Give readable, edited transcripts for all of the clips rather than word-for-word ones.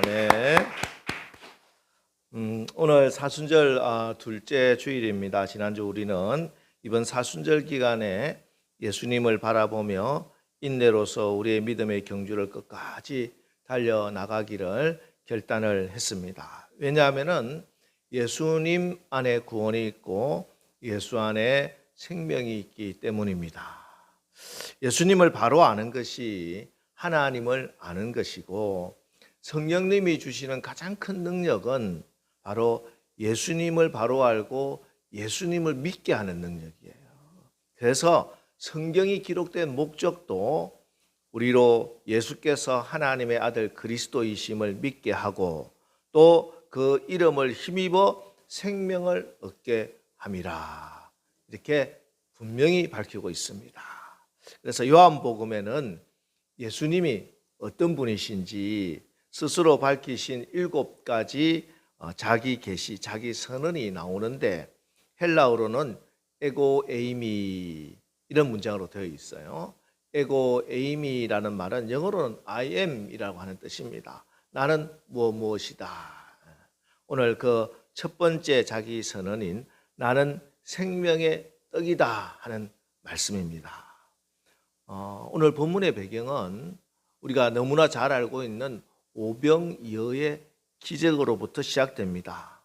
네. 오늘 사순절 둘째 주일입니다. 지난주 우리는 이번 사순절 기간에 예수님을 바라보며 인내로서 우리의 믿음의 경주를 끝까지 달려나가기를 결단을 했습니다. 왜냐하면 예수님 안에 구원이 있고 예수 안에 생명이 있기 때문입니다. 예수님을 바로 아는 것이 하나님을 아는 것이고, 성령님이 주시는 가장 큰 능력은 바로 예수님을 바로 알고 예수님을 믿게 하는 능력이에요. 그래서 성경이 기록된 목적도 우리로 예수께서 하나님의 아들 그리스도이심을 믿게 하고 또 그 이름을 힘입어 생명을 얻게 함이라, 이렇게 분명히 밝히고 있습니다. 그래서 요한복음에는 예수님이 어떤 분이신지 스스로 밝히신 7가지 자기 계시, 자기 선언이 나오는데, 헬라어로는 에고 에이미 이런 문장으로 되어 있어요. 에고 에이미라는 말은 영어로는 I am이라고 하는 뜻입니다. 나는 무엇이다. 오늘 그 첫 번째 자기 선언인 나는 생명의 떡이다 하는 말씀입니다. 오늘 본문의 배경은 우리가 너무나 잘 알고 있는 오병이어의 기적으로부터 시작됩니다.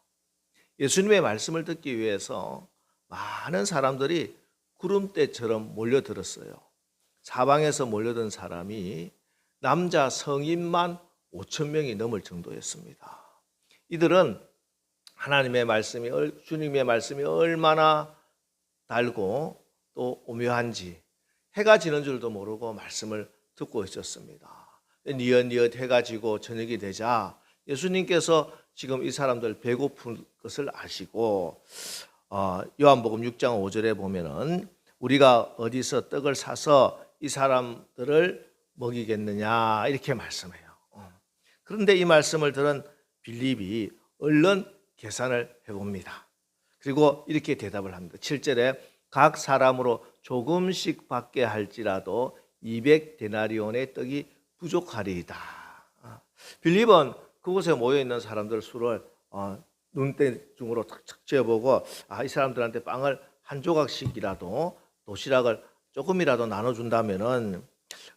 예수님의 말씀을 듣기 위해서 많은 사람들이 구름대처럼 몰려들었어요. 사방에서 몰려든 사람이 남자 성인만 5천 명이 넘을 정도였습니다. 이들은 하나님의 말씀이, 주님의 말씀이 얼마나 달고 또 오묘한지 해가 지는 줄도 모르고 말씀을 듣고 있었습니다. 니엇니엇 해가 지고 저녁이 되자 예수님께서 지금 이 사람들 배고픈 것을 아시고 요한복음 6장 5절에 보면은 우리가 어디서 떡을 사서 이 사람들을 먹이겠느냐 이렇게 말씀해요. 그런데 이 말씀을 들은 빌립이 얼른 계산을 해봅니다. 그리고 이렇게 대답을 합니다. 7절에 각 사람으로 조금씩 받게 할지라도 200데나리온의 떡이 부족하리이다. 빌립은 그곳에 모여있는 사람들 수를 눈대중으로 탁탁 쥐어보고 이 사람들한테 빵을 한 조각씩이라도, 도시락을 조금이라도 나눠준다면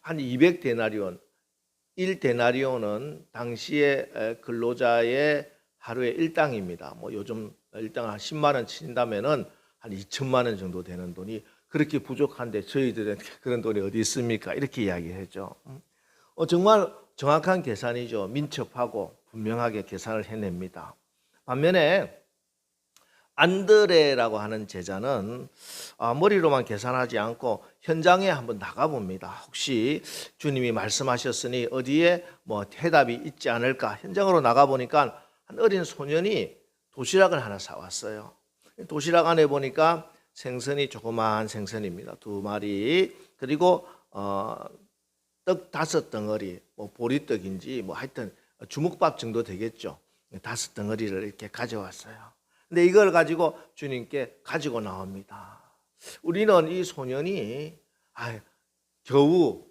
한 200데나리온, 1데나리온은 당시의 근로자의 하루의 일당입니다. 요즘 일당 한 10만 원 친다면은 한 2천만 원 정도 되는 돈이 그렇게 부족한데 저희들은 그런 돈이 어디 있습니까? 이렇게 이야기했죠. 정말 정확한 계산이죠. 민첩하고 분명하게 계산을 해냅니다. 반면에 안드레라고 하는 제자는 머리로만 계산하지 않고 현장에 한번 나가봅니다. 혹시 주님이 말씀하셨으니 어디에 해답이 있지 않을까. 현장으로 나가보니까 한 어린 소년이 도시락을 하나 사왔어요. 도시락 안에 보니까 생선이 조그마한 생선입니다. 2마리, 그리고 떡 5덩어리, 보리떡인지 하여튼 주먹밥 정도 되겠죠. 5덩어리를 이렇게 가져왔어요. 근데 이걸 가지고 주님께 가지고 나옵니다. 우리는 이 소년이 겨우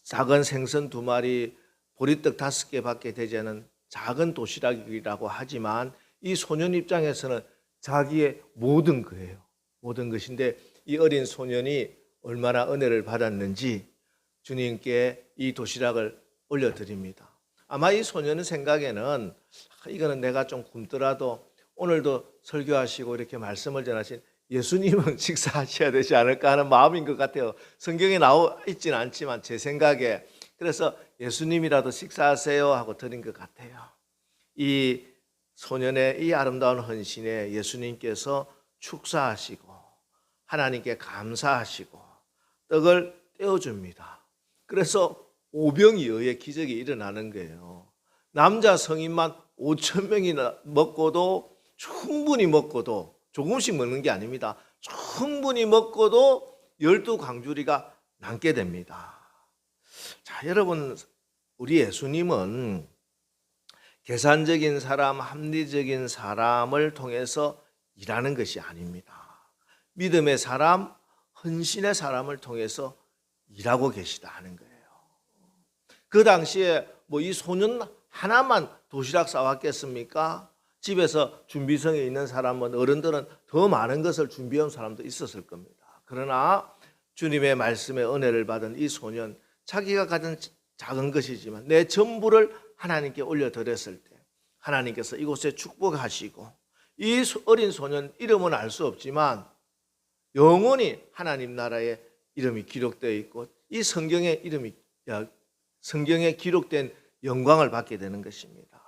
작은 생선 2마리, 보리떡 5개밖에 되지 않은 작은 도시락이라고 하지만 이 소년 입장에서는 자기의 모든 거예요. 모든 것인데 이 어린 소년이 얼마나 은혜를 받았는지 주님께 이 도시락을 올려드립니다. 아마 이 소년의 생각에는 이거는 내가 좀 굶더라도 오늘도 설교하시고 이렇게 말씀을 전하신 예수님은 식사하셔야 되지 않을까 하는 마음인 것 같아요. 성경에 나와 있지는 않지만 제 생각에. 그래서 예수님이라도 식사하세요 하고 드린 것 같아요. 이 소년의 이 아름다운 헌신에 예수님께서 축사하시고 하나님께 감사하시고 떡을 떼어줍니다. 그래서 오병이어의 기적이 일어나는 거예요. 남자 성인만 5천 명이나 먹고도, 충분히 먹고도, 조금씩 먹는 게 아닙니다. 충분히 먹고도 12광주리가 남게 됩니다. 자, 여러분, 우리 예수님은 계산적인 사람, 합리적인 사람을 통해서 일하는 것이 아닙니다. 믿음의 사람, 헌신의 사람을 통해서 일하고 계시다 하는 거예요. 그 당시에 뭐 이 소년 하나만 도시락 싸왔겠습니까? 집에서 준비성이 있는 사람은, 어른들은 더 많은 것을 준비해온 사람도 있었을 겁니다. 그러나 주님의 말씀의 은혜를 받은 이 소년, 자기가 가진 작은 것이지만 내 전부를 하나님께 올려드렸을 때 하나님께서 이곳에 축복하시고, 이 어린 소년 이름은 알 수 없지만 영원히 하나님 나라에 이름이 기록되어 있고, 이 성경에 기록된 영광을 받게 되는 것입니다.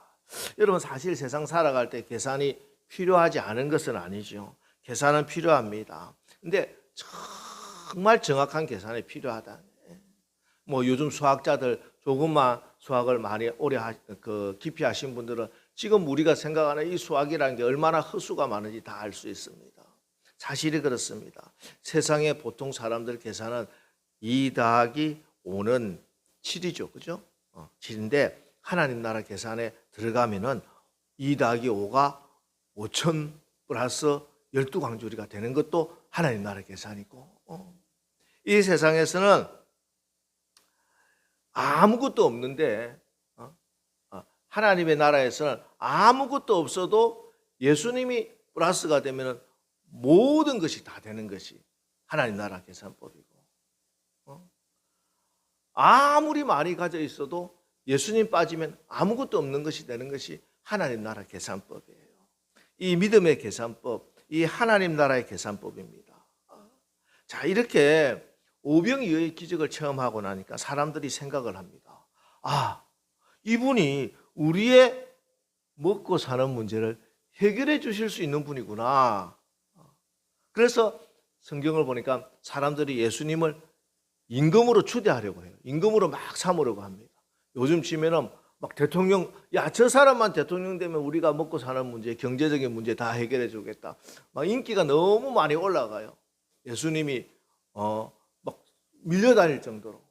여러분, 사실 세상 살아갈 때 계산이 필요하지 않은 것은 아니죠. 계산은 필요합니다. 근데 정말 정확한 계산이 필요하다. 뭐 요즘 수학자들, 조금만 수학을 많이 오래 깊이 하신 분들은 지금 우리가 생각하는 이 수학이라는 게 얼마나 허수가 많은지 다 알 수 있습니다. 사실이 그렇습니다. 세상의 보통 사람들 계산은 2 더하기 5는 7이죠. 그죠? 7인데 하나님 나라 계산에 들어가면은 2 더하기 5가 5천 플러스 12광주리가 되는 것도 하나님 나라 계산이고, 이 세상에서는 아무것도 없는데, 하나님의 나라에서는 아무것도 없어도 예수님이 플러스가 되면 모든 것이 다 되는 것이 하나님 나라 계산법이고, 아무리 많이 가져 있어도 예수님 빠지면 아무것도 없는 것이 되는 것이 하나님 나라 계산법이에요. 이 믿음의 계산법, 이 하나님 나라의 계산법입니다. 자, 이렇게 오병이어의 기적을 체험하고 나니까 사람들이 생각을 합니다. 아, 이분이 우리의 먹고 사는 문제를 해결해 주실 수 있는 분이구나. 그래서 성경을 보니까 사람들이 예수님을 임금으로 추대하려고 해요. 임금으로 막 삼으려고 합니다. 요즘 치면은 막 대통령, 야, 저 사람만 대통령 되면 우리가 먹고 사는 문제, 경제적인 문제 다 해결해 주겠다. 막 인기가 너무 많이 올라가요. 예수님이 막 밀려다닐 정도로.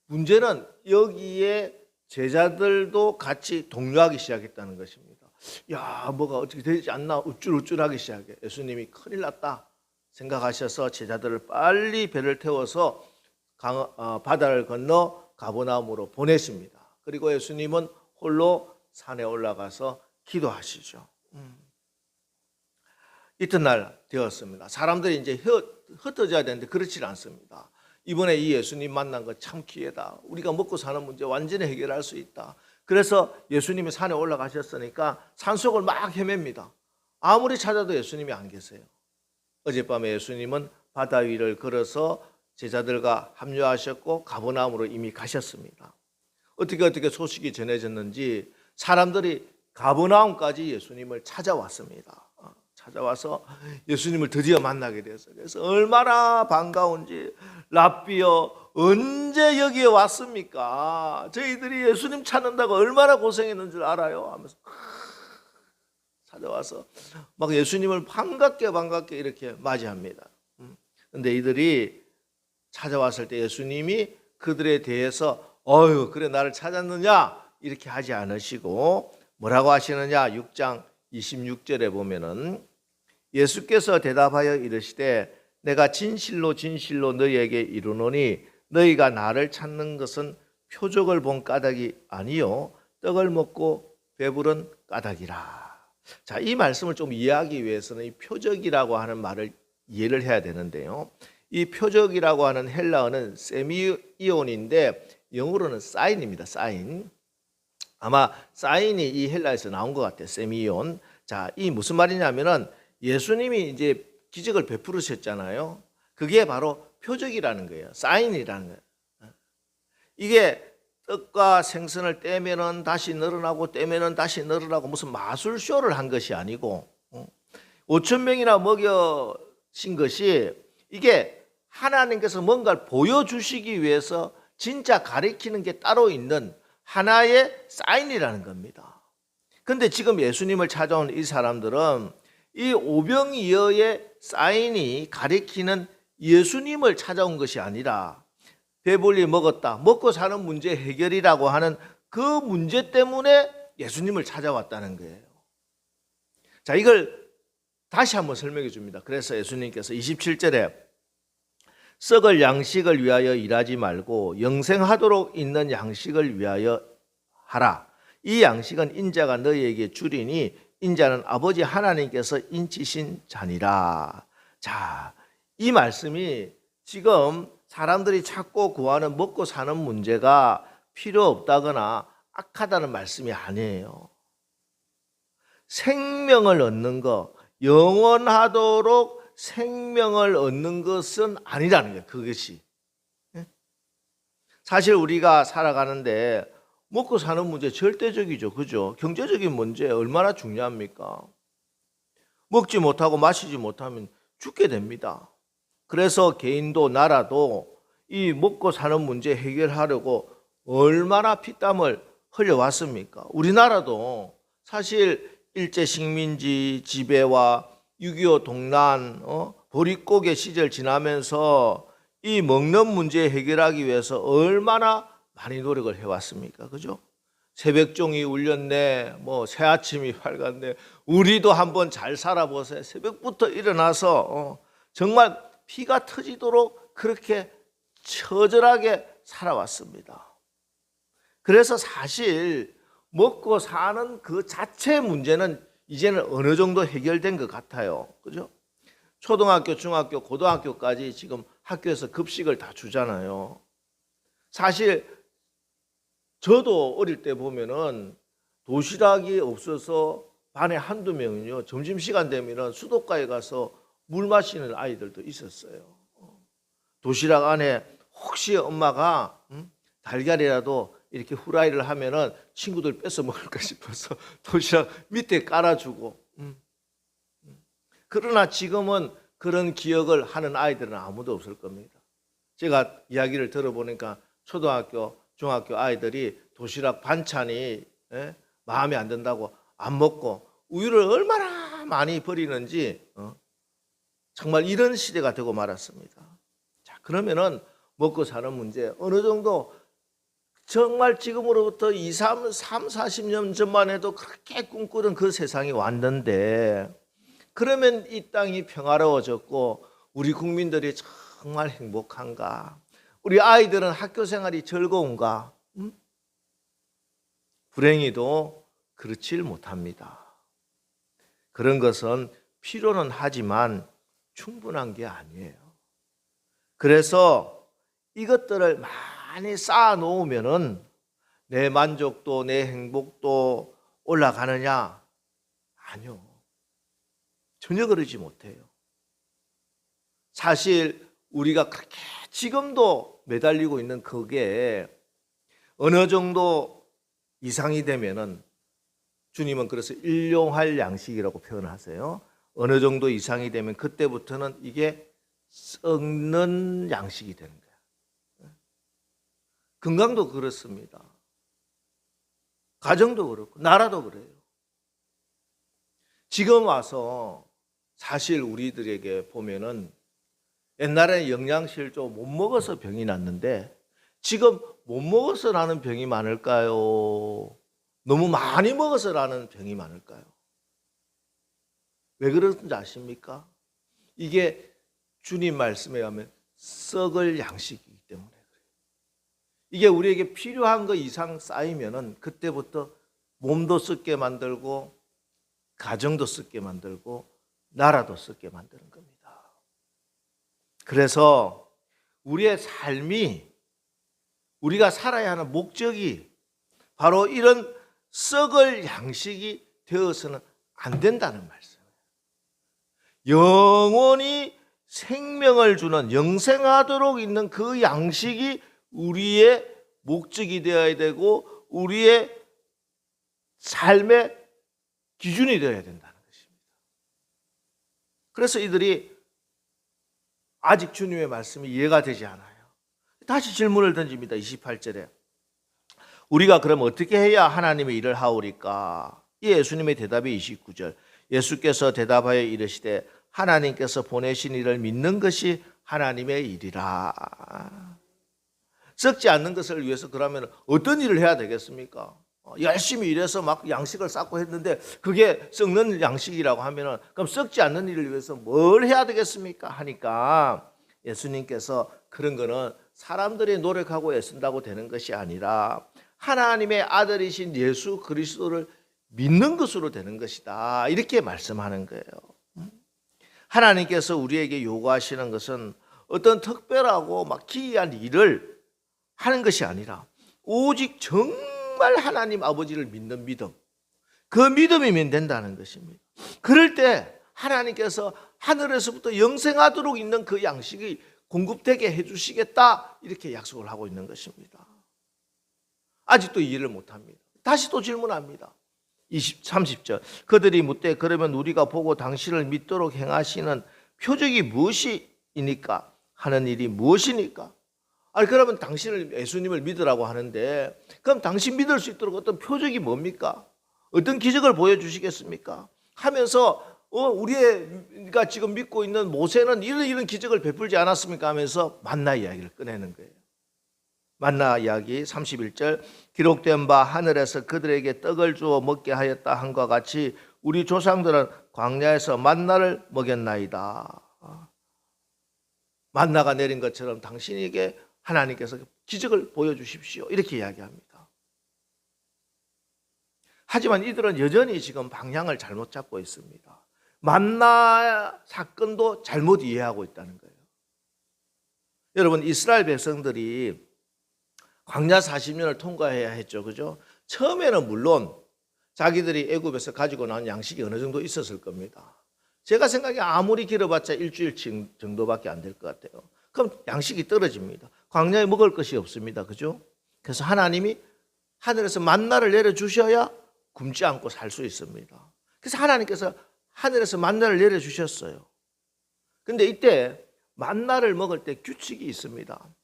문제는 여기에 제자들도 같이 동요하기 시작했다는 것입니다. 야, 뭐가 어떻게 되지 않나 우쭐우쭐하기 시작해. 예수님이 큰일 났다 생각하셔서 제자들을 빨리 배를 태워서 바다를 건너 가버나움으로 보내십니다. 그리고 예수님은 홀로 산에 올라가서 기도하시죠. 이튿날 되었습니다. 사람들이 이제 흩어져야 되는데 그렇지 않습니다. 이번에 이 예수님 만난 거 참 기회다. 우리가 먹고 사는 문제 완전히 해결할 수 있다. 그래서 예수님이 산에 올라가셨으니까 산속을 막 헤맵니다. 아무리 찾아도 예수님이 안 계세요. 어젯밤에 예수님은 바다 위를 걸어서 제자들과 합류하셨고 가버나움으로 이미 가셨습니다. 어떻게 소식이 전해졌는지 사람들이 가버나움까지 예수님을 찾아왔습니다. 찾아와서 예수님을 드디어 만나게 되었어요. 그래서 얼마나 반가운지, 랍비여 언제 여기에 왔습니까? 저희들이 예수님 찾는다고 얼마나 고생했는 줄 알아요? 하면서 찾아와서 막 예수님을 반갑게 이렇게 맞이합니다. 그런데 이들이 찾아왔을 때 예수님이 그들에 대해서 어휴 그래 나를 찾았느냐 이렇게 하지 않으시고 뭐라고 하시느냐. 6장 26절에 보면은 예수께서 대답하여 이르시되 내가 진실로 너희에게 이르노니 너희가 나를 찾는 것은 표적을 본 까닭이 아니요 떡을 먹고 배부른 까닭이라. 자, 이 말씀을 좀 이해하기 위해서는 이 표적이라고 하는 말을 이해를 해야 되는데요. 이 표적이라고 하는 헬라어는 세미이온인데 영어로는 사인입니다. 사인. 아마 사인이 이 헬라에서 나온 것 같아요. 세미이온. 자, 이 무슨 말이냐면은 예수님이 이제 기적을 베푸르셨잖아요. 그게 바로 표적이라는 거예요. 사인이라는 거예요. 이게 떡과 생선을 떼면은 다시 늘어나고 떼면은 다시 늘어나고 무슨 마술쇼를 한 것이 아니고 5천 명이나 먹여신 것이 이게 하나님께서 뭔가를 보여주시기 위해서 진짜 가리키는 게 따로 있는 하나의 사인이라는 겁니다. 그런데 지금 예수님을 찾아온 이 사람들은 이 오병이어의 사인이 가리키는 예수님을 찾아온 것이 아니라 배불리 먹었다, 먹고 사는 문제 해결이라고 하는 그 문제 때문에 예수님을 찾아왔다는 거예요. 자, 이걸 다시 한번 설명해 줍니다. 그래서 예수님께서 27절에 썩을 양식을 위하여 일하지 말고 영생하도록 있는 양식을 위하여 하라. 이 양식은 인자가 너희에게 주리니 인자는 아버지 하나님께서 인치신 자니라. 자, 이 말씀이 지금 사람들이 찾고 구하는 먹고 사는 문제가 필요 없다거나 악하다는 말씀이 아니에요. 생명을 얻는 것, 영원하도록 생명을 얻는 것은 아니라는 거예요. 그것이. 사실 우리가 살아가는데 먹고 사는 문제 절대적이죠. 그죠? 경제적인 문제 얼마나 중요합니까? 먹지 못하고 마시지 못하면 죽게 됩니다. 그래서 개인도 나라도 이 먹고 사는 문제 해결하려고 얼마나 피땀을 흘려왔습니까? 우리나라도 사실 일제 식민지 지배와 6.25 동란, 보릿고개 시절 지나면서 이 먹는 문제 해결하기 위해서 얼마나 많이 노력을 해왔습니까? 그죠? 새벽종이 울렸네, 새아침이 밝았네. 우리도 한번 잘 살아보세요. 새벽부터 일어나서 정말 피가 터지도록 그렇게 처절하게 살아왔습니다. 그래서 사실 먹고 사는 그 자체 문제는 이제는 어느 정도 해결된 것 같아요. 그죠? 초등학교, 중학교, 고등학교까지 지금 학교에서 급식을 다 주잖아요. 사실 저도 어릴 때 보면은 도시락이 없어서 반에 한두 명은요, 점심시간 되면은 수도가에 가서 물 마시는 아이들도 있었어요. 도시락 안에 혹시 엄마가 달걀이라도 이렇게 후라이를 하면은 친구들 뺏어 먹을까 싶어서 도시락 밑에 깔아주고. 그러나 지금은 그런 기억을 하는 아이들은 아무도 없을 겁니다. 제가 이야기를 들어보니까 초등학교, 중학교 아이들이 도시락 반찬이 마음에 안 든다고 안 먹고 우유를 얼마나 많이 버리는지 정말 이런 시대가 되고 말았습니다. 자, 그러면은 먹고 사는 문제 어느 정도 정말 지금으로부터 40년 전만 해도 그렇게 꿈꾸던 그 세상이 왔는데, 그러면 이 땅이 평화로워졌고 우리 국민들이 정말 행복한가? 우리 아이들은 학교 생활이 즐거운가? 불행히도 그렇질 못합니다. 그런 것은 필요는 하지만 충분한 게 아니에요. 그래서 이것들을 많이 쌓아 놓으면은 내 만족도, 내 행복도 올라가느냐? 아니요. 전혀 그러지 못해요. 사실 우리가 그렇게 지금도 매달리고 있는 그게 어느 정도 이상이 되면은, 주님은 그래서 일용할 양식이라고 표현하세요. 어느 정도 이상이 되면 그때부터는 이게 썩는 양식이 되는 거예요. 건강도 그렇습니다. 가정도 그렇고 나라도 그래요. 지금 와서 사실 우리들에게 보면은 옛날에는 영양실조 못 먹어서 병이 났는데 지금 못 먹어서 나는 병이 많을까요? 너무 많이 먹어서 나는 병이 많을까요? 왜 그런지 아십니까? 이게 주님 말씀에 하면 썩을 양식이기 때문에 그래요. 이게 우리에게 필요한 것 이상 쌓이면은 그때부터 몸도 썩게 만들고 가정도 썩게 만들고 나라도 썩게 만드는 겁니다. 그래서 우리의 삶이, 우리가 살아야 하는 목적이 바로 이런 썩을 양식이 되어서는 안 된다는 말씀이에요. 영원히 생명을 주는, 영생하도록 있는 그 양식이 우리의 목적이 되어야 되고 우리의 삶의 기준이 되어야 된다는 것입니다. 그래서 이들이 아직 주님의 말씀이 이해가 되지 않아요. 다시 질문을 던집니다. 28절에. 우리가 그럼 어떻게 해야 하나님의 일을 하오리까? 예수님의 대답이 29절. 예수께서 대답하여 이르시되 하나님께서 보내신 일을 믿는 것이 하나님의 일이라. 썩지 않는 것을 위해서 그러면 어떤 일을 해야 되겠습니까? 열심히 일해서 막 양식을 쌓고 했는데 그게 썩는 양식이라고 하면은 그럼 썩지 않는 일을 위해서 뭘 해야 되겠습니까? 하니까 예수님께서 그런 거는 사람들이 노력하고 애쓴다고 되는 것이 아니라 하나님의 아들이신 예수 그리스도를 믿는 것으로 되는 것이다. 이렇게 말씀하는 거예요. 하나님께서 우리에게 요구하시는 것은 어떤 특별하고 막 기이한 일을 하는 것이 아니라 오직 정말 하나님 아버지를 믿는 믿음, 그 믿음이면 된다는 것입니다. 그럴 때 하나님께서 하늘에서부터 영생하도록 있는 그 양식이 공급되게 해주시겠다, 이렇게 약속을 하고 있는 것입니다. 아직도 이해를 못합니다. 다시 또 질문합니다. 30절 그들이 묻되 그러면 우리가 보고 당신을 믿도록 행하시는 표적이 무엇이니까? 하는 일이 무엇이니까? 아니 그러면 당신을, 예수님을 믿으라고 하는데 그럼 당신 믿을 수 있도록 어떤 표적이 뭡니까? 어떤 기적을 보여주시겠습니까? 하면서 우리가 지금 믿고 있는 모세는 이런 기적을 베풀지 않았습니까? 하면서 만나 이야기를 꺼내는 거예요. 만나 이야기 31절 기록된 바 하늘에서 그들에게 떡을 주어 먹게 하였다 함과 같이 우리 조상들은 광야에서 만나를 먹였나이다. 만나가 내린 것처럼 당신에게 하나님께서 기적을 보여주십시오, 이렇게 이야기합니다. 하지만 이들은 여전히 지금 방향을 잘못 잡고 있습니다. 만나 사건도 잘못 이해하고 있다는 거예요. 여러분, 이스라엘 백성들이 광야 40년을 통과해야 했죠. 그죠? 처음에는 물론 자기들이 애굽에서 가지고 나온 양식이 어느 정도 있었을 겁니다. 제가 생각에 아무리 길어봤자 일주일 정도밖에 안 될 것 같아요. 그럼 양식이 떨어집니다. 광야에 먹을 것이 없습니다. 그죠? 그래서 하나님이 하늘에서 만나를 내려주셔야 굶지 않고 살 수 있습니다. 그래서 하나님께서 하늘에서 만나를 내려주셨어요. 근데 이때 만나를 먹을 때 규칙이 있습니다.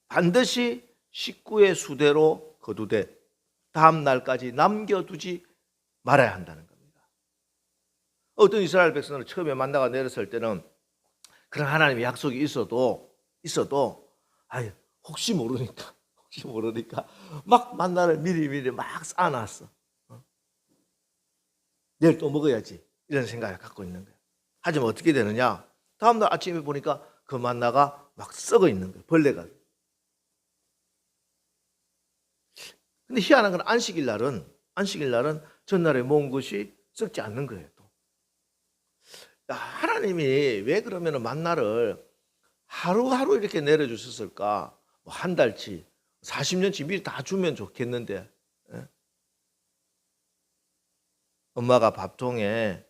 반드시 식구의 수대로 거두되 다음 날까지 남겨두지 말아야 한다는 겁니다. 어떤 이스라엘 백성들은 처음에 만나가 내렸을 때는 그런 하나님의 약속이 있어도 혹시 모르니까 막 만나를 미리 막 쌓아놨어. 내일 또 먹어야지, 이런 생각을 갖고 있는 거예요. 하지만 어떻게 되느냐? 다음날 아침에 보니까 그 만나가 막 썩어 있는 거예요. 벌레가. 근데 희한한 건 안식일 날은 전날에 모은 것이 썩지 않는 거예요. 또. 하나님이 왜 그러면 만나를 하루하루 이렇게 내려주셨을까? 한 달치, 40년치 미리 다 주면 좋겠는데. 엄마가 밥통에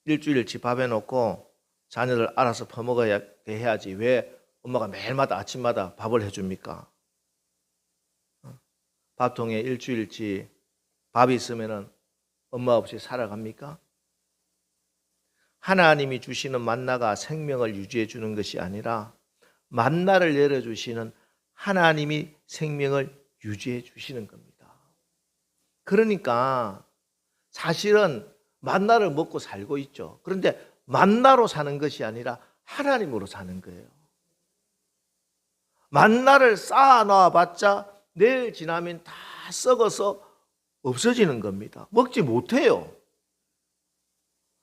일주일치 밥 해놓고 자녀들 알아서 퍼먹어야 해야지 왜 엄마가 매일마다 아침마다 밥을 해줍니까? 밥통에 일주일치 밥이 있으면 엄마 없이 살아갑니까? 하나님이 주시는 만나가 생명을 유지해 주는 것이 아니라 만나를 내려주시는 하나님이 생명을 유지해 주시는 겁니다. 그러니까 사실은 만나를 먹고 살고 있죠. 그런데 만나로 사는 것이 아니라 하나님으로 사는 거예요. 만나를 쌓아놔봤자 내일 지나면 다 썩어서 없어지는 겁니다. 먹지 못해요.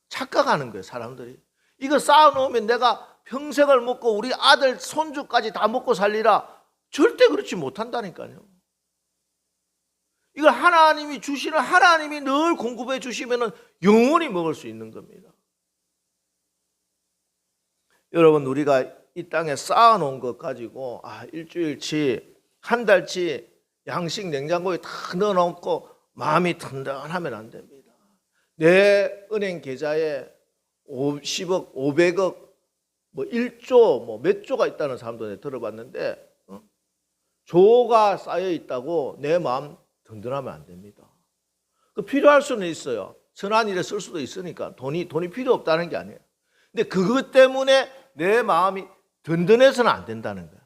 착각하는 거예요, 사람들이. 이거 쌓아놓으면 내가 평생을 먹고 우리 아들, 손주까지 다 먹고 살리라. 절대 그렇지 못한다니까요. 이걸 하나님이 주시는, 하나님이 늘 공급해 주시면 영원히 먹을 수 있는 겁니다. 여러분, 우리가 이 땅에 쌓아놓은 것 가지고 일주일치, 한 달치 양식 냉장고에 다 넣어놓고 마음이 든든하면 안 됩니다. 내 은행 계좌에 10억, 500억, 1조, 몇 조가 있다는 사람도 내가 들어봤는데 조가 쌓여 있다고 내 마음 든든하면 안 됩니다. 필요할 수는 있어요. 선한 일에 쓸 수도 있으니까 돈이 필요 없다는 게 아니에요. 근데 그것 때문에 내 마음이 든든해서는 안 된다는 거예요.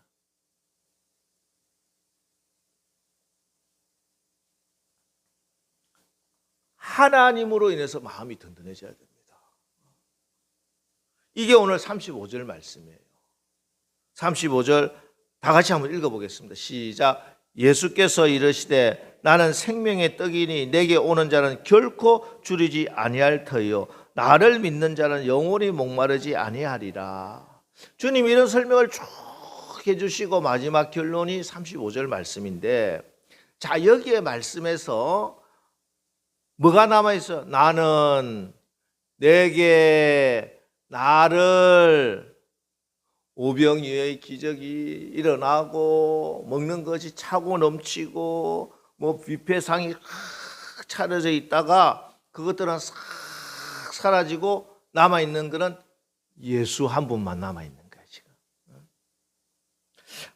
하나님으로 인해서 마음이 든든해져야 됩니다. 이게 오늘 35절 말씀이에요. 35절 다 같이 한번 읽어보겠습니다. 시작. 예수께서 이르시되 나는 생명의 떡이니 내게 오는 자는 결코 줄이지 아니할 터이요 나를 믿는 자는 영원히 목마르지 아니하리라. 주님 이런 설명을 쭉 해주시고 마지막 결론이 35절 말씀인데, 자, 여기에 말씀에서 뭐가 남아있어? 나는 내게 나를 오병이어의 기적이 일어나고 먹는 것이 차고 넘치고 뭐 뷔페상이 확 차려져 있다가 그것들은 싹 사라지고 남아있는 것은 예수 한 분만 남아있는 거야 지금.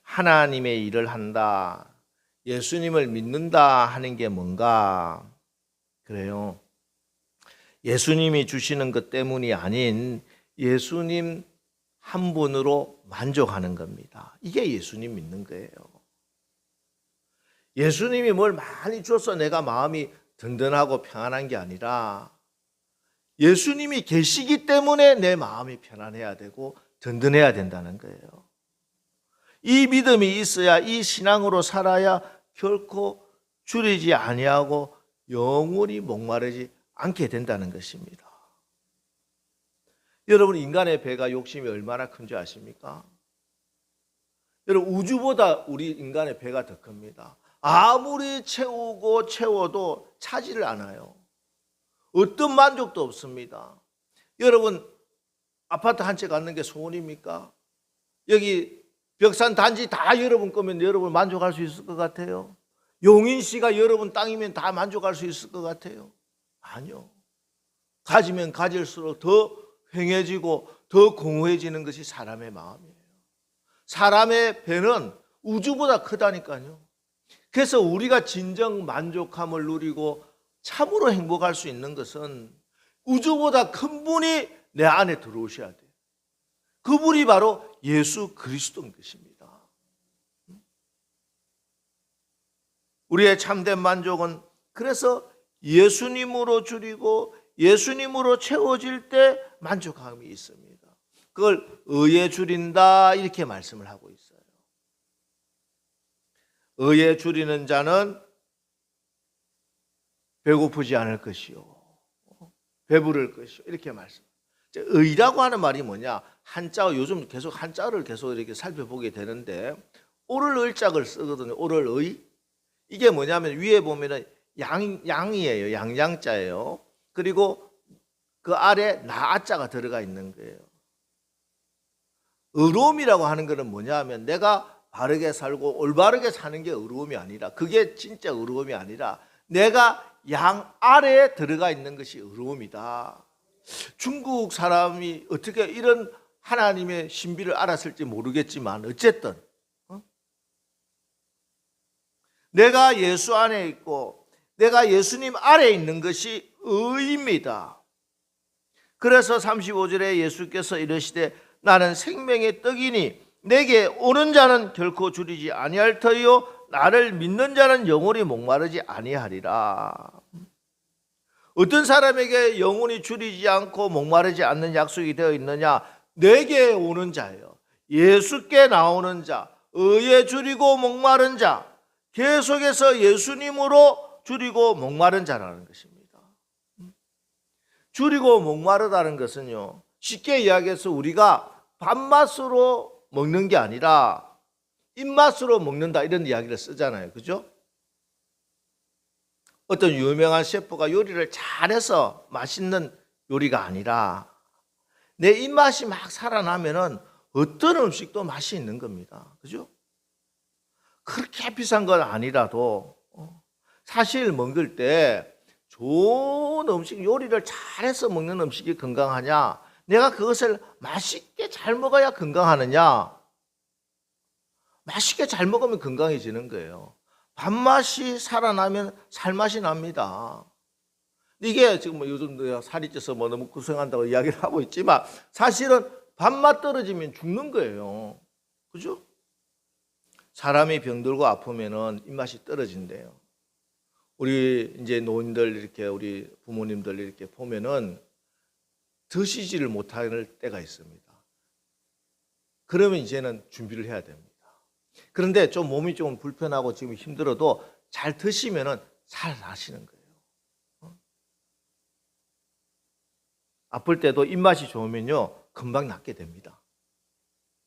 하나님의 일을 한다, 예수님을 믿는다 하는 게 뭔가? 그래요, 예수님이 주시는 것 때문이 아닌 예수님 한 분으로 만족하는 겁니다. 이게 예수님 믿는 거예요. 예수님이 뭘 많이 줘서 내가 마음이 든든하고 평안한 게 아니라 예수님이 계시기 때문에 내 마음이 편안해야 되고 든든해야 된다는 거예요. 이 믿음이 있어야, 이 신앙으로 살아야 결코 줄이지 아니하고 영원히 목마르지 않게 된다는 것입니다. 여러분, 인간의 배가 욕심이 얼마나 큰 줄 아십니까? 여러분, 우주보다 우리 인간의 배가 더 큽니다. 아무리 채우고 채워도 차지를 않아요. 어떤 만족도 없습니다. 여러분, 아파트 한 채 갖는 게 소원입니까? 여기 벽산 단지 다 여러분 거면 여러분 만족할 수 있을 것 같아요? 용인시가 여러분 땅이면 다 만족할 수 있을 것 같아요? 아니요. 가지면 가질수록 더 횡해지고 더 공허해지는 것이 사람의 마음이에요. 사람의 배는 우주보다 크다니까요. 그래서 우리가 진정 만족함을 누리고 참으로 행복할 수 있는 것은 우주보다 큰 분이 내 안에 들어오셔야 돼요. 그분이 바로 예수 그리스도인 것입니다. 우리의 참된 만족은 그래서 예수님으로 줄이고 예수님으로 채워질 때 만족함이 있습니다. 그걸 의에 줄인다 이렇게 말씀을 하고 있어요. 의에 줄이는 자는 배고프지 않을 것이요 배부를 것이요 이렇게 말씀. 의라고 하는 말이 뭐냐? 한자, 요즘 계속 한자를 계속 이렇게 살펴보게 되는데 오를 의자를 쓰거든요. 오를 의. 이게 뭐냐면 위에 보면은 양이에요. 양자예요. 그리고 그 아래 나자가 들어가 있는 거예요. 의로움이라고 하는 것은 뭐냐 하면 내가 바르게 살고 올바르게 사는 게 의로움이 아니라, 그게 진짜 의로움이 아니라 내가 양 아래에 들어가 있는 것이 의로움이다. 중국 사람이 어떻게 이런 하나님의 신비를 알았을지 모르겠지만 어쨌든 내가 예수 안에 있고 내가 예수님 아래에 있는 것이 의입니다. 그래서 35절에 예수께서 이르시되 나는 생명의 떡이니 내게 오는 자는 결코 줄이지 아니할 터이요 나를 믿는 자는 영원히 목마르지 아니하리라. 어떤 사람에게 영원히 줄이지 않고 목마르지 않는 약속이 되어 있느냐? 내게 오는 자예요. 예수께 나오는 자, 의에 줄이고 목마른 자, 계속해서 예수님으로 줄이고 목마른 자라는 것입니다. 줄이고 목마르다는 것은요, 쉽게 이야기해서 우리가 밥맛으로 먹는 게 아니라 입맛으로 먹는다 이런 이야기를 쓰잖아요. 그죠? 어떤 유명한 셰프가 요리를 잘해서 맛있는 요리가 아니라 내 입맛이 막 살아나면은 어떤 음식도 맛이 있는 겁니다. 그죠? 그렇게 비싼 건 아니라도 사실 먹을 때 좋은 음식, 요리를 잘해서 먹는 음식이 건강하냐? 내가 그것을 맛있게 잘 먹어야 건강하느냐? 맛있게 잘 먹으면 건강해지는 거예요. 밥맛이 살아나면 살맛이 납니다. 이게 지금 뭐 요즘 살이 쪄서 뭐 너무 고생한다고 이야기를 하고 있지만 사실은 밥맛 떨어지면 죽는 거예요. 그죠? 사람이 병들고 아프면은 입맛이 떨어진대요. 우리 이제 노인들 이렇게 우리 부모님들 이렇게 보면은 드시지를 못할 때가 있습니다. 그러면 이제는 준비를 해야 됩니다. 그런데 좀 몸이 좀 불편하고 지금 힘들어도 잘 드시면은 살아나시는 거예요. 아플 때도 입맛이 좋으면요 금방 낫게 됩니다.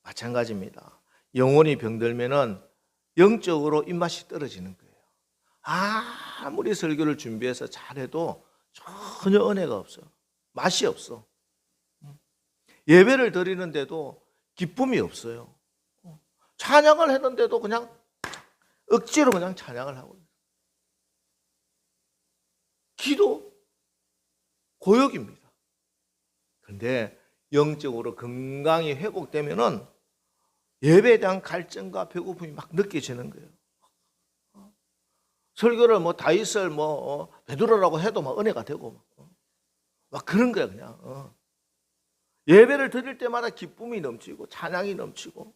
마찬가지입니다. 영혼이 병들면은 영적으로 입맛이 떨어지는 거예요. 아무리 설교를 준비해서 잘해도 전혀 은혜가 없어. 맛이 없어. 예배를 드리는데도 기쁨이 없어요. 찬양을 했는데도 그냥 억지로 그냥 찬양을 하고 있어요. 기도 고역입니다. 그런데 영적으로 건강이 회복되면은 예배에 대한 갈증과 배고픔이 막 느껴지는 거예요. 설교를 다윗을 베드로라고 해도 막 은혜가 되고 막 그런 거야 그냥. 예배를 드릴 때마다 기쁨이 넘치고 찬양이 넘치고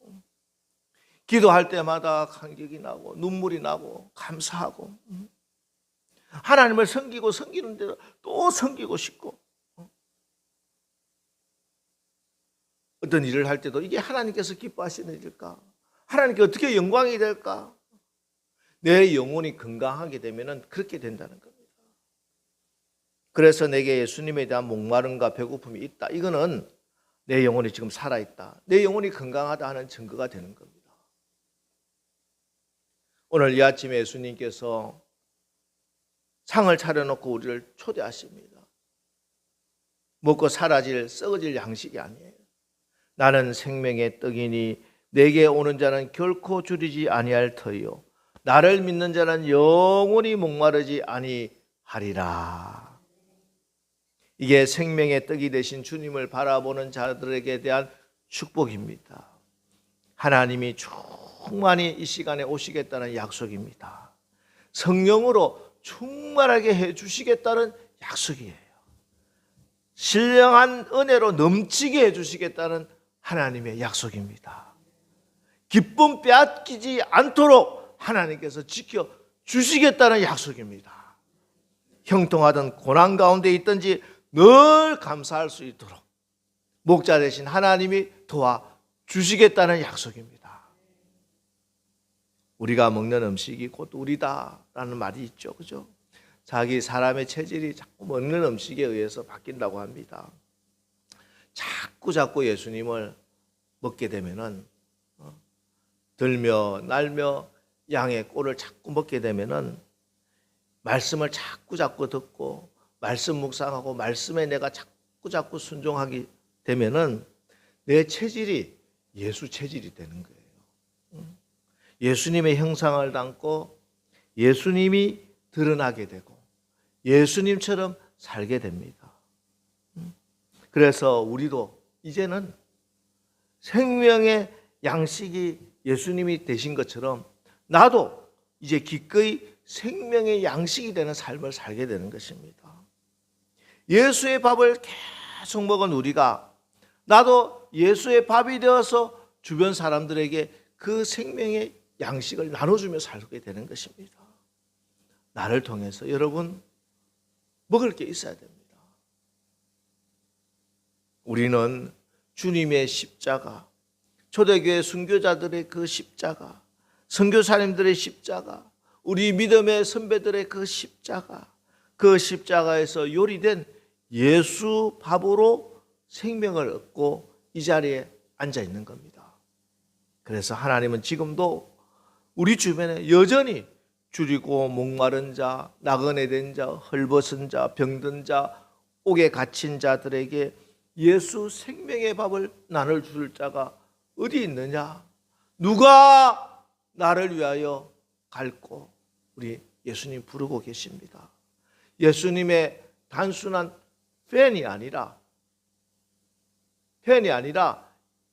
기도할 때마다 감격이 나고 눈물이 나고 감사하고 하나님을 섬기고 섬기는 대로 또 섬기고 싶고 어떤 일을 할 때도 이게 하나님께서 기뻐하시는 일일까? 하나님께 어떻게 영광이 될까? 내 영혼이 건강하게 되면 그렇게 된다는 겁니다. 그래서 내게 예수님에 대한 목마름과 배고픔이 있다. 이거는 내 영혼이 지금 살아있다. 내 영혼이 건강하다 하는 증거가 되는 겁니다. 오늘 이 아침에 예수님께서 상을 차려놓고 우리를 초대하십니다. 먹고 사라질 썩어질 양식이 아니에요. 나는 생명의 떡이니 내게 오는 자는 결코 줄이지 아니할 터이요 나를 믿는 자는 영원히 목마르지 아니하리라. 이게 생명의 떡이 되신 주님을 바라보는 자들에게 대한 축복입니다. 하나님이 충만히 이 시간에 오시겠다는 약속입니다. 성령으로 충만하게 해주시겠다는 약속이에요. 신령한 은혜로 넘치게 해주시겠다는 하나님의 약속입니다. 기쁨 빼앗기지 않도록 하나님께서 지켜주시겠다는 약속입니다. 형통하던 고난 가운데 있든지 늘 감사할 수 있도록 목자 되신 하나님이 도와주시겠다는 약속입니다. 우리가 먹는 음식이 곧 우리다라는 말이 있죠. 그죠? 자기 사람의 체질이 자꾸 먹는 음식에 의해서 바뀐다고 합니다. 자꾸 예수님을 먹게 되면은 들며 날며 양의 꼴을 자꾸 먹게 되면은 말씀을 자꾸 듣고 말씀 묵상하고 말씀에 내가 자꾸 순종하게 되면은 내 체질이 예수 체질이 되는 거예요. 예수님의 형상을 담고 예수님이 드러나게 되고 예수님처럼 살게 됩니다. 그래서 우리도 이제는 생명의 양식이 예수님이 되신 것처럼 나도 이제 기꺼이 생명의 양식이 되는 삶을 살게 되는 것입니다. 예수의 밥을 계속 먹은 우리가 나도 예수의 밥이 되어서 주변 사람들에게 그 생명의 양식을 나눠주며 살게 되는 것입니다. 나를 통해서 여러분 먹을 게 있어야 됩니다. 우리는 주님의 십자가, 초대교회 순교자들의 그 십자가, 선교사님들의 십자가, 우리 믿음의 선배들의 그 십자가, 그 십자가에서 요리된 예수 밥으로 생명을 얻고 이 자리에 앉아 있는 겁니다. 그래서 하나님은 지금도 우리 주변에 여전히 줄이고 목마른 자, 나그네 된 자, 헐벗은 자, 병든 자, 옥에 갇힌 자들에게 예수 생명의 밥을 나눠줄 자가 어디 있느냐? 누가 나를 위하여 갈고? 우리 예수님 부르고 계십니다. 예수님의 단순한 팬이 아니라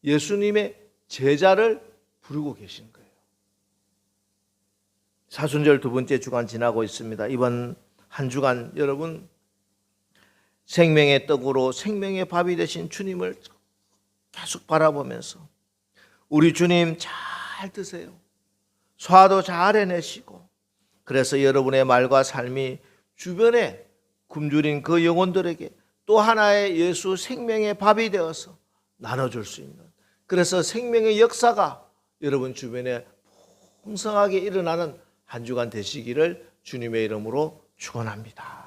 예수님의 제자를 부르고 계신 거예요. 사순절 두 번째 주간 지나고 있습니다. 이번 한 주간 여러분 생명의 떡으로 생명의 밥이 되신 주님을 계속 바라보면서 우리 주님 잘 드세요. 소화도 잘 해내시고 그래서 여러분의 말과 삶이 주변에 굶주린 그 영혼들에게 또 하나의 예수 생명의 밥이 되어서 나눠줄 수 있는, 그래서 생명의 역사가 여러분 주변에 풍성하게 일어나는 한 주간 되시기를 주님의 이름으로 축원합니다.